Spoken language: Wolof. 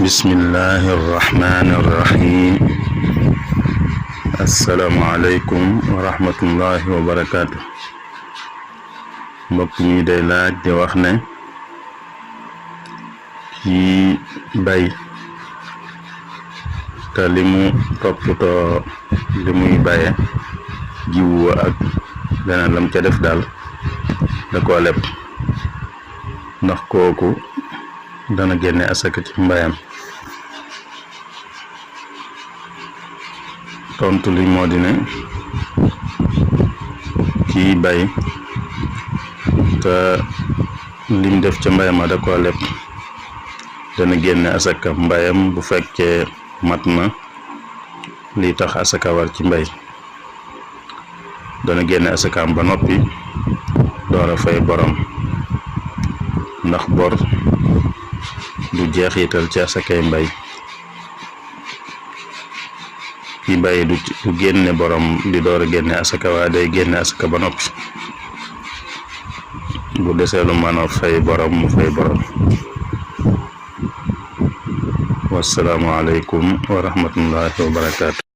bismillahi irrahmani irrahim asalaamualeykum wa rahmatullahi wa barakaatu. mbokk mi day laaj di wax ne kii bay te li mu toppatoo li muy baye jiwu ak leneen lam ca def daal da koo leb ndax kooku dana génne asaka ci mbayam. tontu li moo di ne kii bay te lim def ca mbayam da koo leb dana génne asaka mbayam bu fekkee mat na li tax asaka war ci mbay. dana génne asakaam ba noppi door a fay borom ndax bor du jeexital ci asakay mbay. ki bay du génne borom di door a génne asaka waaye day génne asaka ba noppi bu desee lu mën a fay borom mu fay borom. wassalaamu aleykum wa rahmatullahi wa barakaatu.